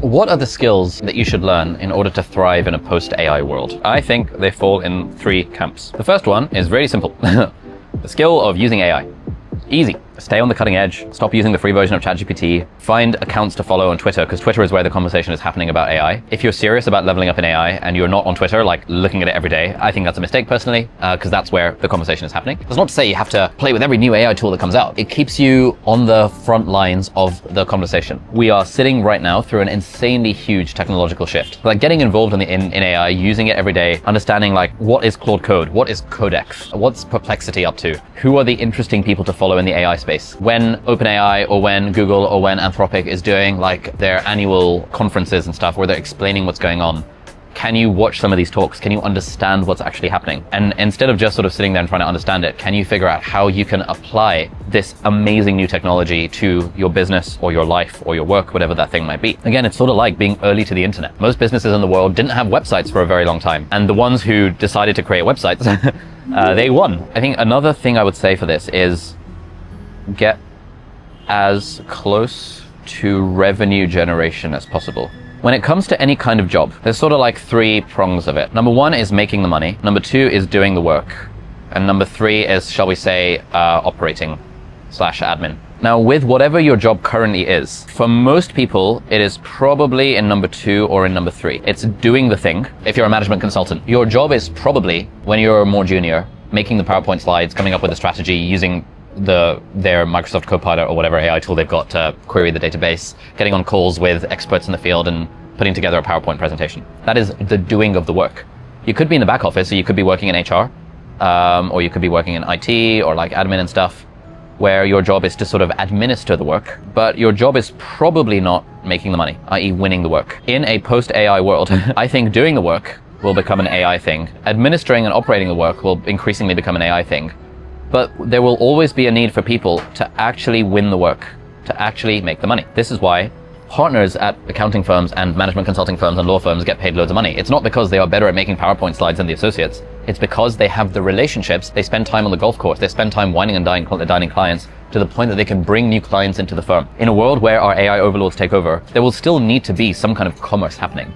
What are the skills that you should learn in order to thrive in a post-AI world? I think they fall in 3 camps. The first one is really simple. The skill of using AI. Easy. Stay on the cutting edge. Stop using the free version of ChatGPT. Find accounts to follow on Twitter, because Twitter is where the conversation is happening about AI. If you're serious about leveling up in AI and you're not on Twitter, like looking at it every day, I think that's a mistake personally, because that's where the conversation is happening. That's not to say you have to play with every new AI tool that comes out. It keeps you on the front lines of the conversation. We are sitting right now through an insanely huge technological shift. Like getting involved in AI, using it every day, understanding like what is Claude Code, what is Codex, what's Perplexity up to, who are the interesting people to follow in the AI space. When OpenAI or when Google or when Anthropic is doing like their annual conferences and stuff where they're explaining what's going on, can you watch some of these talks? Can you understand what's actually happening? And instead of just sort of sitting there and trying to understand it, can you figure out how you can apply this amazing new technology to your business or your life or your work, whatever that thing might be? Again, it's sort of like being early to the internet. Most businesses in the world didn't have websites for a very long time. And the ones who decided to create websites, they won. I think another thing I would say for this is get as close to revenue generation as possible. When it comes to any kind of job, there's sort of like 3 prongs of it. Number 1 is making the money. Number 2 is doing the work. And number 3 is, shall we say, operating/admin. Now, with whatever your job currently is, for most people, it is probably in number 2 or in number 3. It's doing the thing. If you're a management consultant, your job is probably, when you're more junior, making the PowerPoint slides, coming up with a strategy, using their Microsoft Copilot or whatever AI tool they've got to query the database, getting on calls with experts in the field and putting together a PowerPoint presentation. That is the doing of the work. You could be in the back office, so you could be working in HR, or you could be working in IT or like admin and stuff, where your job is to sort of administer the work, but your job is probably not making the money, i.e. winning the work. In a post-AI world, I think doing the work will become an AI thing. Administering and operating the work will increasingly become an AI thing. But there will always be a need for people to actually win the work, to actually make the money. This is why partners at accounting firms and management consulting firms and law firms get paid loads of money. It's not because they are better at making PowerPoint slides than the associates. It's because they have the relationships. They spend time on the golf course. They spend time wining and dining clients to the point that they can bring new clients into the firm. In a world where our AI overlords take over, there will still need to be some kind of commerce happening.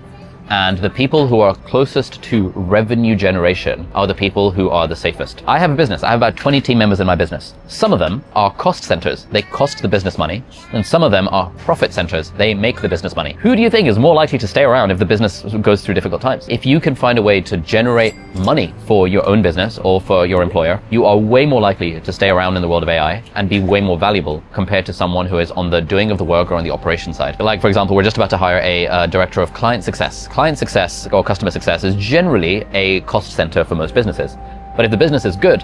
And the people who are closest to revenue generation are the people who are the safest. I have a business. I have about 20 team members in my business. Some of them are cost centers. They cost the business money. And some of them are profit centers. They make the business money. Who do you think is more likely to stay around if the business goes through difficult times? If you can find a way to generate money for your own business or for your employer, you are way more likely to stay around in the world of AI and be way more valuable compared to someone who is on the doing of the work or on the operation side. Like, for example, we're just about to hire a director of client success. Client success or customer success is generally a cost center for most businesses. But if the business is good,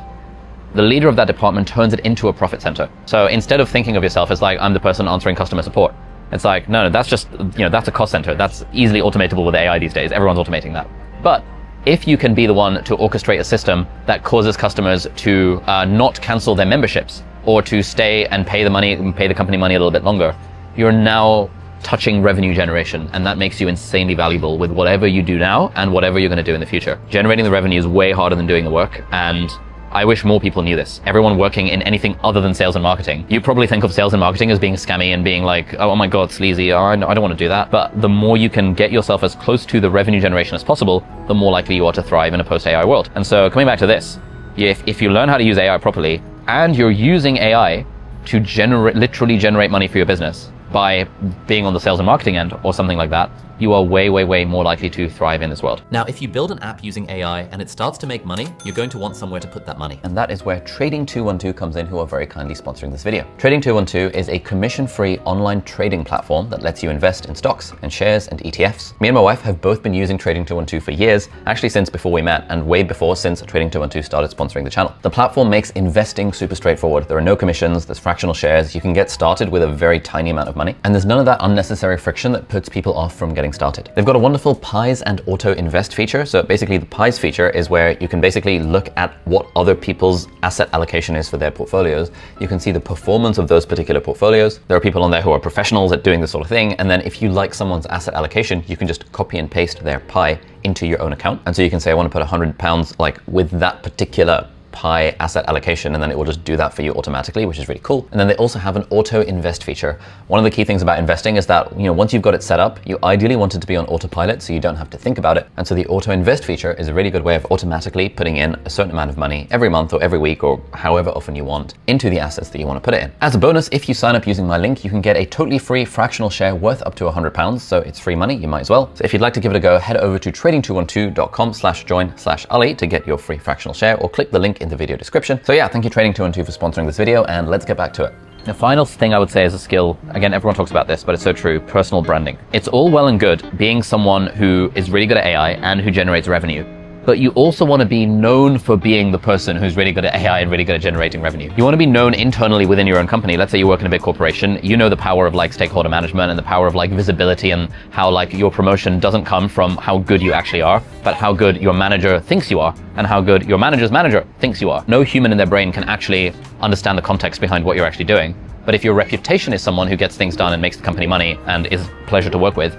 the leader of that department turns it into a profit center. So instead of thinking of yourself as like, I'm the person answering customer support, it's like, no, that's just, that's a cost center. That's easily automatable with AI these days. Everyone's automating that. But if you can be the one to orchestrate a system that causes customers to not cancel their memberships or to stay and pay the company money a little bit longer, you're now touching revenue generation, and that makes you insanely valuable with whatever you do now and whatever you're going to do in the future. Generating the revenue is way harder than doing the work, and I wish more people knew this. Everyone working in anything other than sales and marketing, you probably think of sales and marketing as being scammy and being like, oh my god, sleazy, I don't want to do that. But the more you can get yourself as close to the revenue generation as possible, the more likely you are to thrive in a post-AI world. And so coming back to this, if you learn how to use AI properly and you're using AI to literally generate money for your business by being on the sales and marketing end or something like that, you are way, way, way more likely to thrive in this world. Now, if you build an app using AI and it starts to make money, you're going to want somewhere to put that money. And that is where Trading212 comes in, who are very kindly sponsoring this video. Trading212 is a commission-free online trading platform that lets you invest in stocks and shares and ETFs. Me and my wife have both been using Trading212 for years, actually since before we met and way before since Trading212 started sponsoring the channel. The platform makes investing super straightforward. There are no commissions, there's fractional shares, you can get started with a very tiny amount of money, and there's none of that unnecessary friction that puts people off from getting started. They've got a wonderful pies and auto invest feature. So basically the pies feature is where you can basically look at what other people's asset allocation is for their portfolios. You can see the performance of those particular portfolios. There are people on there who are professionals at doing this sort of thing. And then if you like someone's asset allocation, you can just copy and paste their pie into your own account. And so you can say, I want to put £100 like with that particular pie asset allocation, and then it will just do that for you automatically, which is really cool. And then they also have an auto invest feature. One of the key things about investing is that, once you've got it set up, you ideally want it to be on autopilot so you don't have to think about it. And so the auto invest feature is a really good way of automatically putting in a certain amount of money every month or every week or however often you want into the assets that you want to put it in. As a bonus, if you sign up using my link, you can get a totally free fractional share worth up to £100. So it's free money, you might as well. So if you'd like to give it a go, head over to trading212.com/join/Ali to get your free fractional share, or click the link in the video description. So yeah, thank you Trading212 for sponsoring this video, and let's get back to it. The final thing I would say is a skill, again, everyone talks about this, but it's so true, personal branding. It's all well and good being someone who is really good at AI and who generates revenue, but you also want to be known for being the person who's really good at AI and really good at generating revenue. You want to be known internally within your own company. Let's say you work in a big corporation, you know the power of stakeholder management and the power of visibility, and how your promotion doesn't come from how good you actually are, but how good your manager thinks you are and how good your manager's manager thinks you are. No human in their brain can actually understand the context behind what you're actually doing. But if your reputation is someone who gets things done and makes the company money and is a pleasure to work with,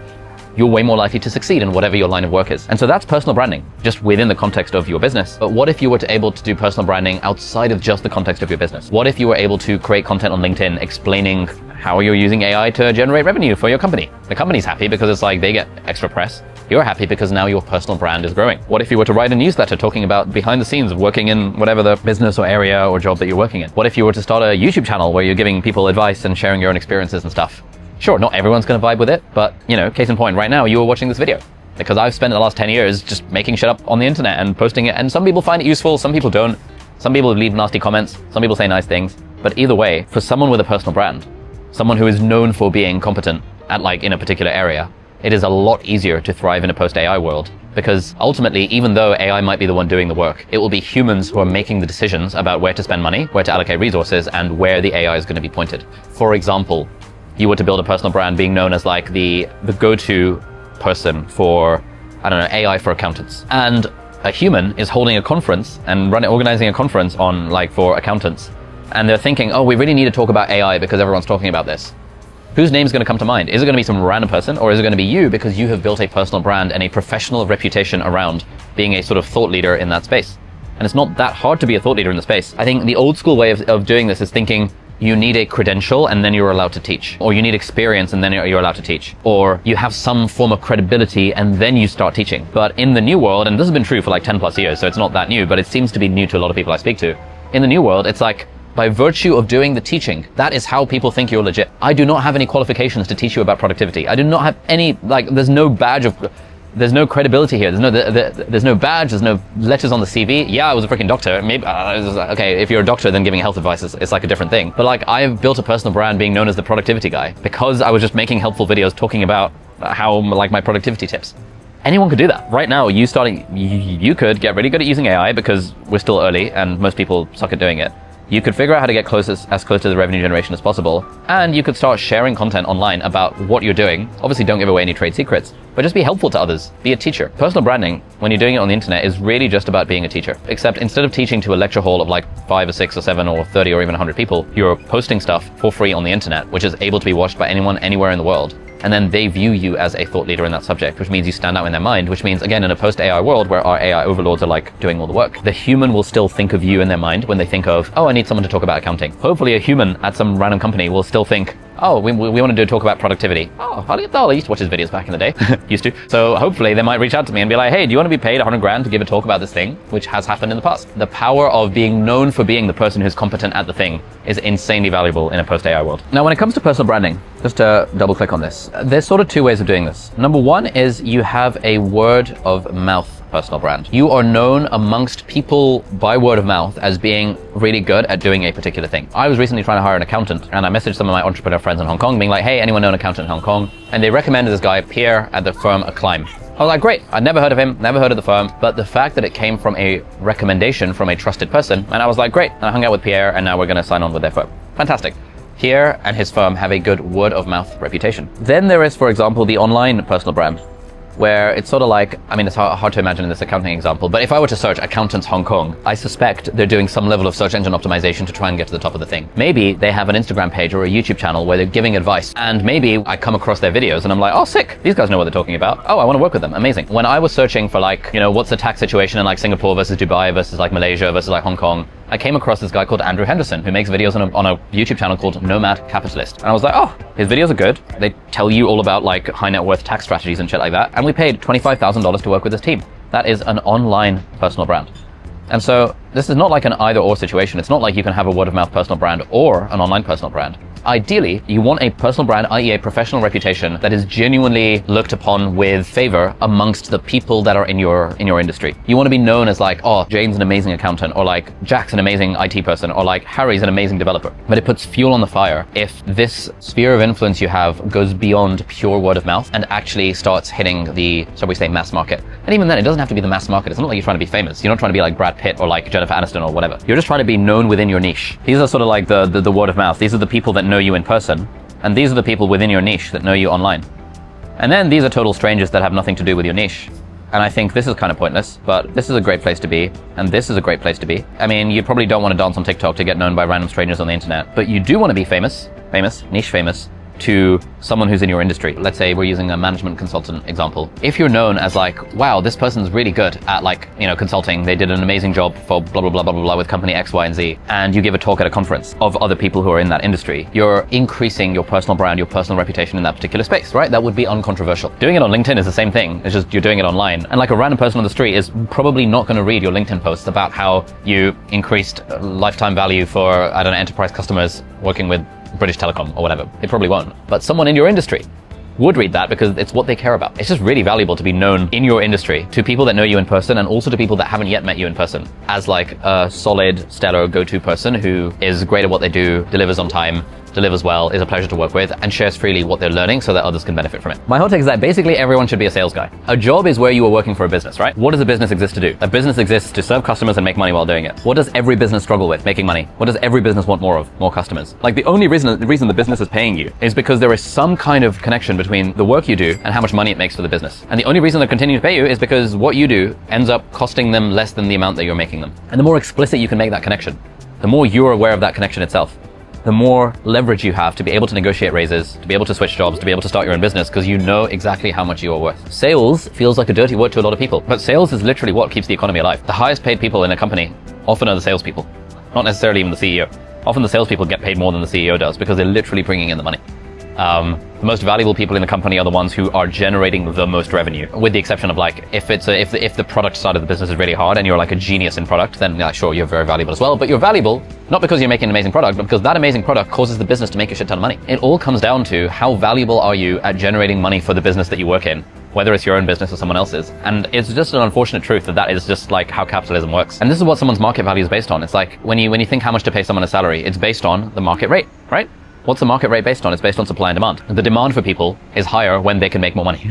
you're way more likely to succeed in whatever your line of work is. And so that's personal branding, just within the context of your business. But what if you were able to do personal branding outside of just the context of your business? What if you were able to create content on LinkedIn explaining how you're using AI to generate revenue for your company? The company's happy because it's they get extra press. You're happy because now your personal brand is growing. What if you were to write a newsletter talking about behind the scenes of working in whatever the business or area or job that you're working in? What if you were to start a YouTube channel where you're giving people advice and sharing your own experiences and stuff? Sure, not everyone's going to vibe with it, but case in point, right now you are watching this video because I've spent the last 10 years just making shit up on the internet and posting it, and some people find it useful, some people don't. Some people leave nasty comments, some people say nice things, but either way, for someone with a personal brand, someone who is known for being competent at in a particular area, it is a lot easier to thrive in a post-AI world, because ultimately, even though AI might be the one doing the work, it will be humans who are making the decisions about where to spend money, where to allocate resources, and where the AI is going to be pointed. For example, you were to build a personal brand being known as the go-to person for, AI for accountants. And a human is holding a conference and organizing a conference on for accountants. And they're thinking, oh, we really need to talk about AI because everyone's talking about this. Whose name is going to come to mind? Is it going to be some random person, or is it going to be you because you have built a personal brand and a professional reputation around being a sort of thought leader in that space? And it's not that hard to be a thought leader in the space. I think the old school way of doing this is thinking you need a credential and then you're allowed to teach, or you need experience and then you're allowed to teach, or you have some form of credibility and then you start teaching. But in the new world, and this has been true for 10 plus years, so it's not that new, but it seems to be new to a lot of people I speak to. In the new world, it's by virtue of doing the teaching, that is how people think you're legit. I do not have any qualifications to teach you about productivity. I do not have any, there's no badge of, there's no credibility here. There's no badge, there's no letters on the CV. Yeah, I was a freaking doctor. Maybe, okay, if you're a doctor, then giving health advice is a different thing. But I've built a personal brand being known as the productivity guy because I was just making helpful videos talking about how, my productivity tips. Anyone could do that. Right now, you could get really good at using AI because we're still early and most people suck at doing it. You could figure out how to get as close to the revenue generation as possible, and you could start sharing content online about what you're doing. Obviously, don't give away any trade secrets, but just be helpful to others. Be a teacher. Personal branding, when you're doing it on the internet, is really just about being a teacher. Except instead of teaching to a lecture hall of 5 or 6 or 7 or 30 or even 100 people, you're posting stuff for free on the internet, which is able to be watched by anyone anywhere in the world. And then they view you as a thought leader in that subject, which means you stand out in their mind, which means, again, in a post-AI world where our AI overlords are doing all the work, the human will still think of you in their mind when they think of, oh, I need someone to talk about accounting. Hopefully a human at some random company will still think, oh, we want to talk about productivity. Oh, I used to watch his videos back in the day. Used to. So hopefully they might reach out to me and be like, hey, do you want to be paid 100 grand to give a talk about this thing? Which has happened in the past. The power of being known for being the person who's competent at the thing is insanely valuable in a post-AI world. Now, when it comes to personal branding, just to double click on this, there's sort of 2 ways of doing this. Number 1 is you have a word of mouth personal brand. You are known amongst people by word of mouth as being really good at doing a particular thing. I was recently trying to hire an accountant, and I messaged some of my entrepreneur friends in Hong Kong being like, hey, anyone know an accountant in Hong Kong? And they recommended this guy, Pierre, at the firm Acclaim. I was like, great, I'd never heard of him, never heard of the firm, but the fact that it came from a recommendation from a trusted person, and I was like, great, and I hung out with Pierre, and now we're gonna sign on with their firm. Fantastic. Pierre and his firm have a good word of mouth reputation. Then there is, for example, the online personal brand. where it's sort of like, I mean, it's hard to imagine in this accounting example, but if I were to search accountants Hong Kong, I suspect they're doing some level of search engine optimization to try and get to the top of the thing. Maybe they have an Instagram page or a YouTube channel where they're giving advice, and maybe I come across their videos and I'm like, oh, sick, these guys know what they're talking about. Oh, I want to work with them. Amazing. When I was searching for like, you know, what's the tax situation in like Singapore versus Dubai versus like Malaysia versus like Hong Kong, I came across this guy called Andrew Henderson who makes videos on a YouTube channel called Nomad Capitalist. And I was like, oh, his videos are good. They tell you all about like high net worth tax strategies and shit like that. And we paid $25,000 to work with this team. That is an online personal brand. And so this is not like an either or situation. It's not like you can have a word of mouth personal brand or an online personal brand. Ideally, you want a personal brand, i.e. a professional reputation that is genuinely looked upon with favor amongst the people that are in your industry. You want to be known as like, oh, Jane's an amazing accountant, or like Jack's an amazing IT person, or like Harry's an amazing developer. But it puts fuel on the fire if this sphere of influence you have goes beyond pure word of mouth and actually starts hitting the, shall we say, mass market. And even then, it doesn't have to be the mass market. It's not like you're trying to be famous. You're not trying to be like Brad Pitt or like Jennifer Aniston or whatever. You're just trying to be known within your niche. These are sort of like the word of mouth. These are the people that know you in person, and these are the people within your niche that know you online. And then these are total strangers that have nothing to do with your niche. And I think this is kind of pointless, but this is a great place to be, and this is a great place to be. I mean, you probably don't want to dance on TikTok to get known by random strangers on the internet, but you do want to be famous, niche famous, to someone who's in your industry. Let's say we're using a management consultant example. If you're known as like, wow, this person's really good at like, you know, consulting. They did an amazing job for blah, blah, blah, blah, blah, blah with company X, Y, and Z. And you give a talk at a conference of other people who are in that industry. You're increasing your personal brand, your personal reputation in that particular space, right? That would be uncontroversial. Doing it on LinkedIn is the same thing. It's just you're doing it online. And like a random person on the street is probably not going to read your LinkedIn posts about how you increased lifetime value for, I don't know, enterprise customers working with British Telecom or whatever. They probably won't. But someone in your industry would read that because it's what they care about. It's just really valuable to be known in your industry to people that know you in person and also to people that haven't yet met you in person as like a solid, stellar go-to person who is great at what they do, delivers on time, delivers well, is a pleasure to work with, and shares freely what they're learning so that others can benefit from it. My hot take is that basically everyone should be a sales guy. A job is where you are working for a business, right? What does a business exist to do? A business exists to serve customers and make money while doing it. What does every business struggle with? Making money. What does every business want more of? More customers. Like the only reason the business is paying you is because there is some kind of connection between the work you do and how much money it makes for the business. And the only reason they're continuing to pay you is because what you do ends up costing them less than the amount that you're making them. And the more explicit you can make that connection, the more you're aware of that connection itself, the more leverage you have to be able to negotiate raises, to be able to switch jobs, to be able to start your own business because you know exactly how much you are worth. Sales feels like a dirty word to a lot of people, but sales is literally what keeps the economy alive. The highest paid people in a company often are the salespeople, not necessarily even the CEO. Often the salespeople get paid more than the CEO does because they're literally bringing in the money. The most valuable people in the company are the ones who are generating the most revenue, with the exception of like if the product side of the business is really hard and you're like a genius in product, then yeah, sure, you're very valuable as well. But you're valuable not because you're making an amazing product, but because that amazing product causes the business to make a shit ton of money. It all comes down to how valuable are you at generating money for the business that you work in, whether it's your own business or someone else's. And it's just an unfortunate truth that is just like how capitalism works. And this is what someone's market value is based on. It's like when you think how much to pay someone a salary, it's based on the market rate, right? What's the market rate based on? It's based on supply and demand. The demand for people is higher when they can make more money.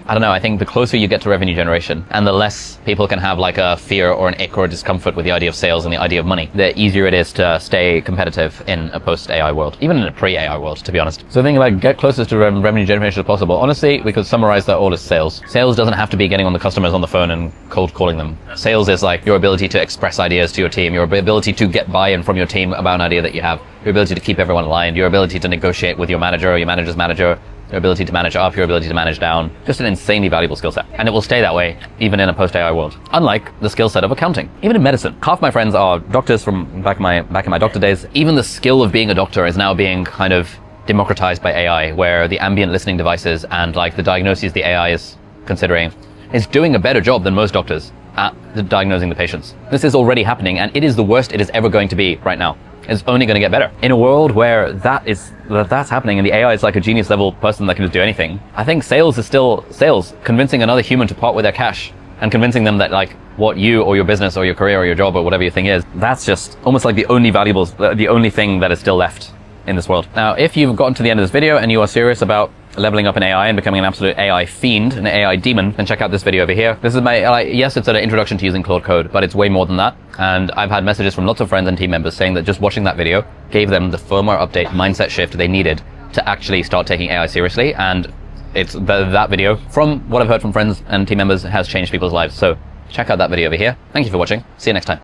I don't know, I think the closer you get to revenue generation and the less people can have like a fear or an ick or a discomfort with the idea of sales and the idea of money, the easier it is to stay competitive in a post-AI world, even in a pre-AI world, to be honest. So think about get closest to revenue generation as possible. Honestly, we could summarize that all as sales. Sales doesn't have to be getting on the customers on the phone and cold calling them. Sales is like your ability to express ideas to your team, your ability to get buy-in from your team about an idea that you have, your ability to keep everyone aligned, your ability to negotiate with your manager or your manager's manager, your ability to manage up, your ability to manage down. Just an insanely valuable skill set. And it will stay that way even in a post-AI world. Unlike the skill set of accounting. Even in medicine. Half my friends are doctors from back in my doctor days. Even the skill of being a doctor is now being kind of democratized by AI, where the ambient listening devices and like the diagnoses the AI is considering is doing a better job than most doctors at diagnosing the patients. This is already happening, and it is the worst it is ever going to be right now. It's only going to get better. In a world where that's happening and the AI is like a genius level person that can just do anything, I think sales is still sales. Convincing another human to part with their cash and convincing them that like what you or your business or your career or your job or whatever your thing is, that's just almost like the only thing that is still left in this world. Now, if you've gotten to the end of this video and you are serious about leveling up in AI and becoming an absolute AI fiend, an AI demon, then check out this video over here. This is my, yes, it's an introduction to using Claude Code, but it's way more than that. And I've had messages from lots of friends and team members saying that just watching that video gave them the firmware update mindset shift they needed to actually start taking AI seriously. And that video, from what I've heard from friends and team members, has changed people's lives. So check out that video over here. Thank you for watching. See you next time.